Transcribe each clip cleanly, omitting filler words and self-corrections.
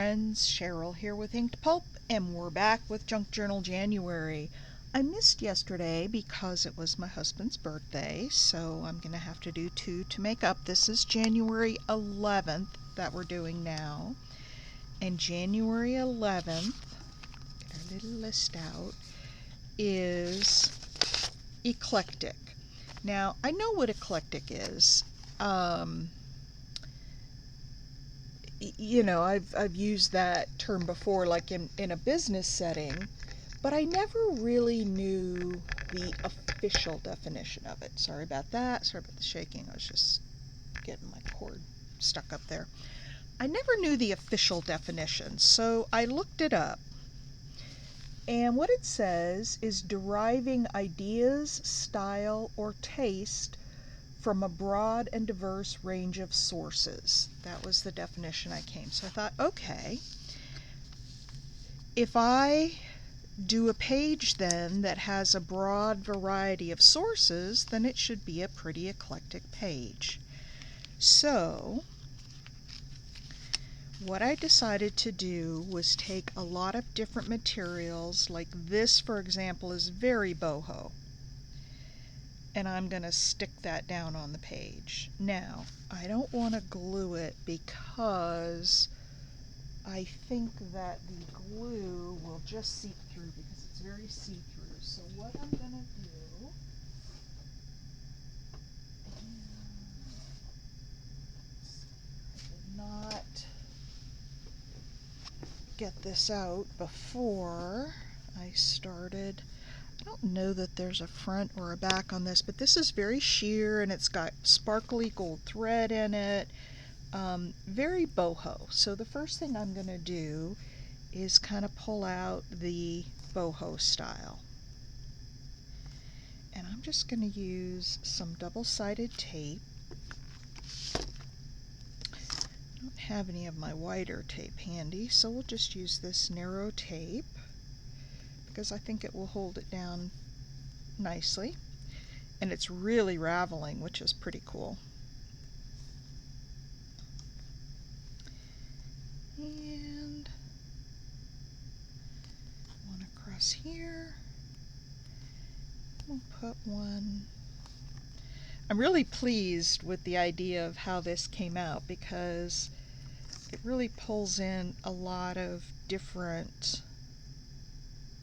Friends, Cheryl here with Inked Pulp, and we're back with Junk Journal January. I missed yesterday because it was my husband's birthday, so I'm going to have to do two to make up. This is January 11th that we're doing now, and January 11th, get our little list out, is Eclectic. Now, I know what Eclectic is. I've used that term before, like in a business setting, but I never really knew the official definition of it. Sorry about that. Sorry about the shaking. I was just getting my cord stuck up there. I never knew the official definition, so I looked it up. And what it says is deriving ideas, style, or taste from a broad and diverse range of sources. That was the definition I came. So I thought, okay, if I do a page then that has a broad variety of sources, then it should be a pretty eclectic page. So what I decided to do was take a lot of different materials, like this, for example, is very boho. And I'm going to stick that down on the page. Now, I don't want to glue it because I think that the glue will just seep through because it's very see-through. So what I'm going to do, I did not get this out before I started. I don't know that there's a front or a back on this, but this is very sheer and it's got sparkly gold thread in it. Very boho. So the first thing I'm going to do is kind of pull out the boho style. And I'm just going to use some double-sided tape. I don't have any of my wider tape handy, so we'll just use this narrow tape because I think it will hold it down nicely. And it's really raveling, which is pretty cool. And one across here. We'll put one. I'm really pleased with the idea of how this came out because it really pulls in a lot of different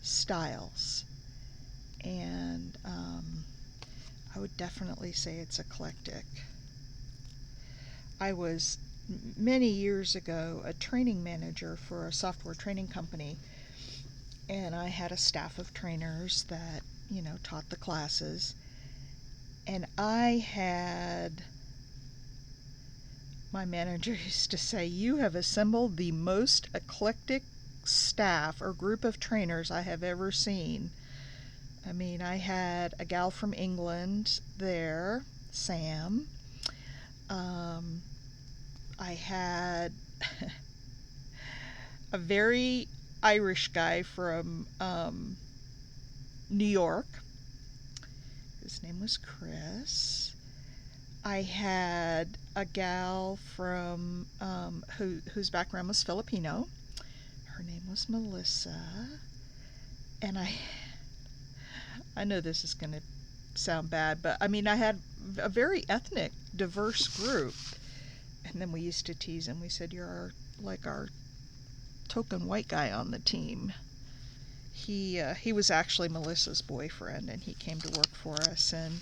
styles, and I would definitely say it's eclectic. I was many years ago a training manager for a software training company, and I had a staff of trainers that taught the classes, and I had my manager used to say, "You have assembled the most eclectic staff or group of trainers I have ever seen." I mean, I had a gal from England there, Sam. I had a very Irish guy from New York. His name was Chris. I had a gal from whose background was Filipino. Her name was Melissa. And I know this is going to sound bad, but I mean, I had a very ethnic, diverse group. And then we used to tease him. We said, "You're our token white guy on the team." He was actually Melissa's boyfriend, and he came to work for us, and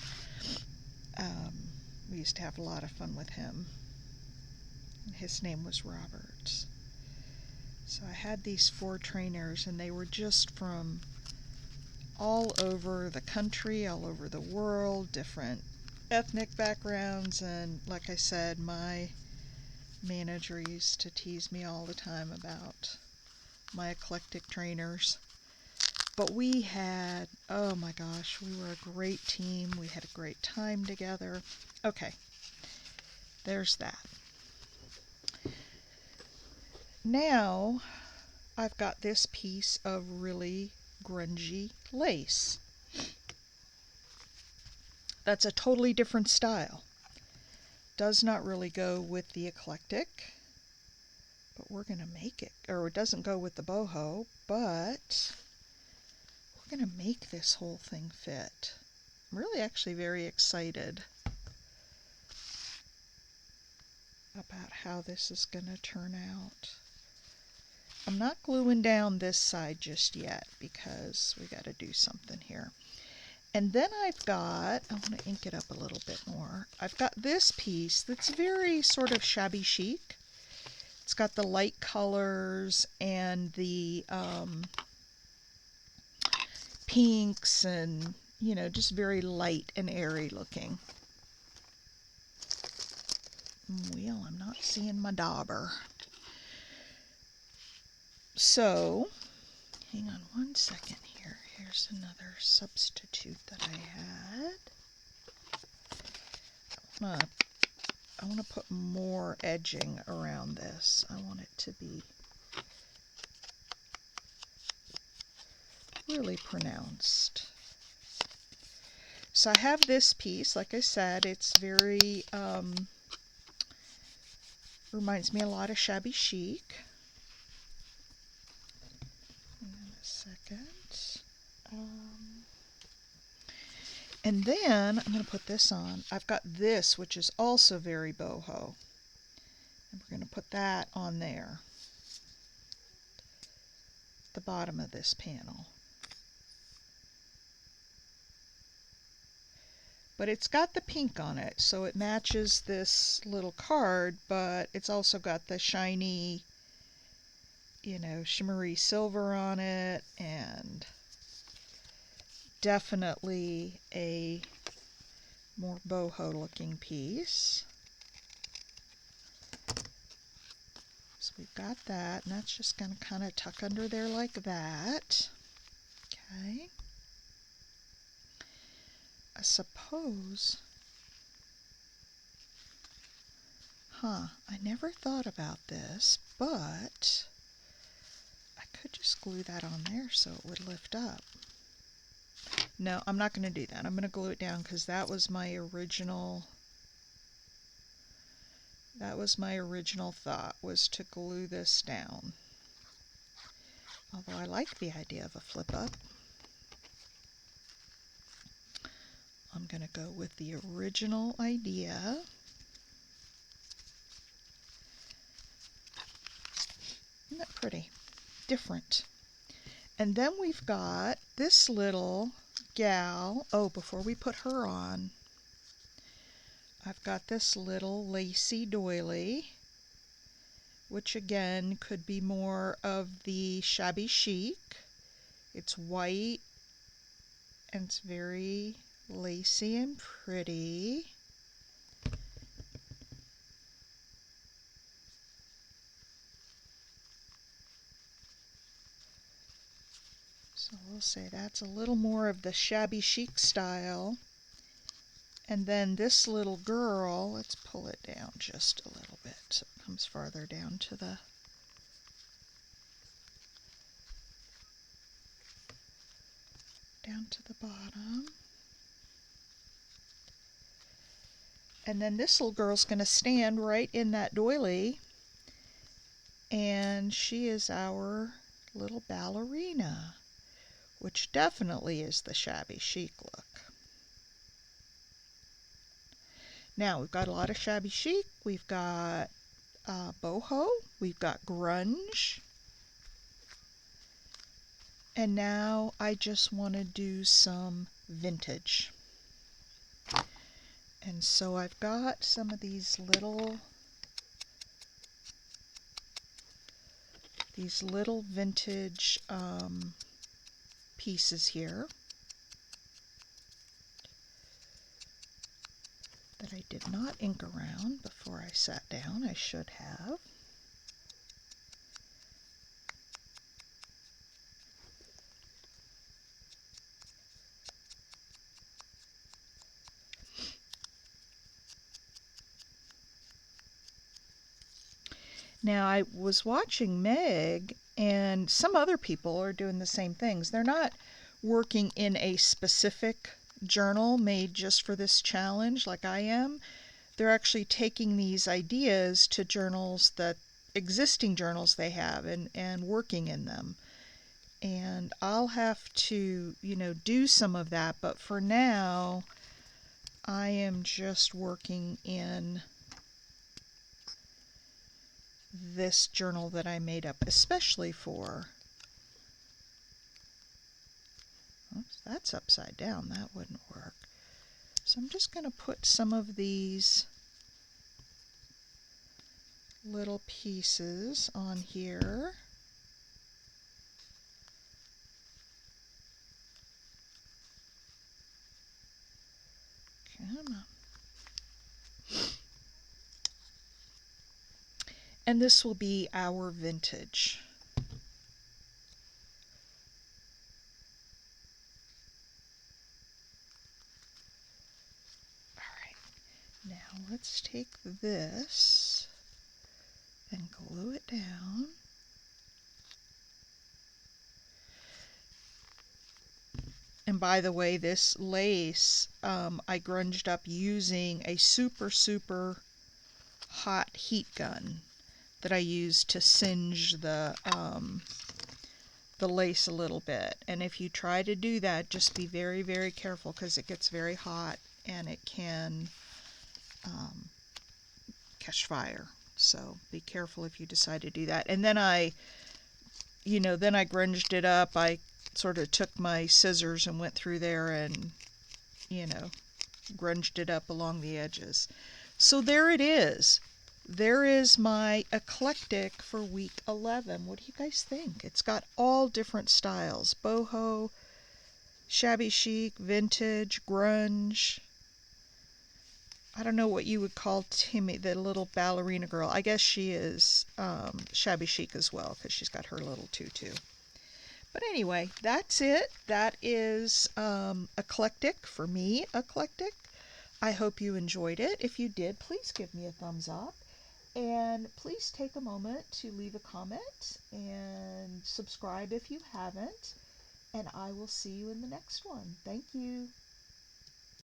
we used to have a lot of fun with him. His name was Robert. So I had these 4 trainers, and they were just from all over the country, all over the world, different ethnic backgrounds, and like I said, my manager used to tease me all the time about my eclectic trainers. But we had, oh my gosh, we were a great team. We had a great time together. Okay, there's that. Now I've got this piece of really grungy lace. That's a totally different style. Does not really go with the eclectic, but we're going to make it, or it doesn't go with the boho, but we're going to make this whole thing fit. I'm really actually very excited about how this is going to turn out. I'm not gluing down this side just yet because we got to do something here. And then I've got, I want to ink it up a little bit more. I've got this piece that's very sort of shabby chic. It's got the light colors and the pinks and, you know, just very light and airy looking. Well, I'm not seeing my dauber. So, hang on one second here. Here's another substitute that I had. I want to put more edging around this. I want it to be really pronounced. So I have this piece, like I said, it's very, reminds me a lot of shabby chic. Hang on a second. And then I'm going to put this on. I've got this, which is also very boho. And we're going to put that on there, the bottom of this panel. But it's got the pink on it, so it matches this little card, but it's also got the shiny, you know, shimmery silver on it, and definitely a more boho looking piece. So we've got that, and that's just going to kind of tuck under there like that. Okay. I suppose, I never thought about this, but I could just glue that on there so it would lift up. No, I'm not going to do that. I'm going to glue it down because that was my original thought, was to glue this down. Although I like the idea of a flip up. I'm going to go with the original idea. Isn't that pretty? Different. And then we've got this little gal. Oh, before we put her on, I've got this little lacy doily, which again could be more of the shabby chic. It's white and it's very lacy and pretty. So we'll say that's a little more of the shabby chic style. And then this little girl, let's pull it down just a little bit so it comes farther down to the bottom. And then this little girl's going to stand right in that doily, and she is our little ballerina, which definitely is the shabby chic look. Now we've got a lot of shabby chic, we've got boho, we've got grunge, and now I just want to do some vintage. And so I've got some of these little vintage pieces here that I did not ink around before I sat down. I should have. Now, I was watching Meg, and some other people are doing the same things. They're not working in a specific journal made just for this challenge like I am. They're actually taking these ideas to journals that existing journals they have and working in them. And I'll have to, do some of that, but for now, I am just working in this journal that I made up, especially for, oops, that's upside down, that wouldn't work. So I'm just going to put some of these little pieces on here. Come on. And this will be our vintage. Now let's take this and glue it down. And by the way, this lace I grunged up using a super, super hot heat gun that I used to singe the lace a little bit. And if you try to do that, just be very, very careful because it gets very hot and it can catch fire. So be careful if you decide to do that. And then I grunged it up. I sort of took my scissors and went through there and, grunged it up along the edges. So there it is. There is my Eclectic for week 11. What do you guys think? It's got all different styles. Boho, shabby chic, vintage, grunge. I don't know what you would call Timmy, the little ballerina girl. I guess she is shabby chic as well because she's got her little tutu. But anyway, that's it. That is Eclectic for me, Eclectic. I hope you enjoyed it. If you did, please give me a thumbs up. And please take a moment to leave a comment and subscribe if you haven't. And I will see you in the next one. Thank you.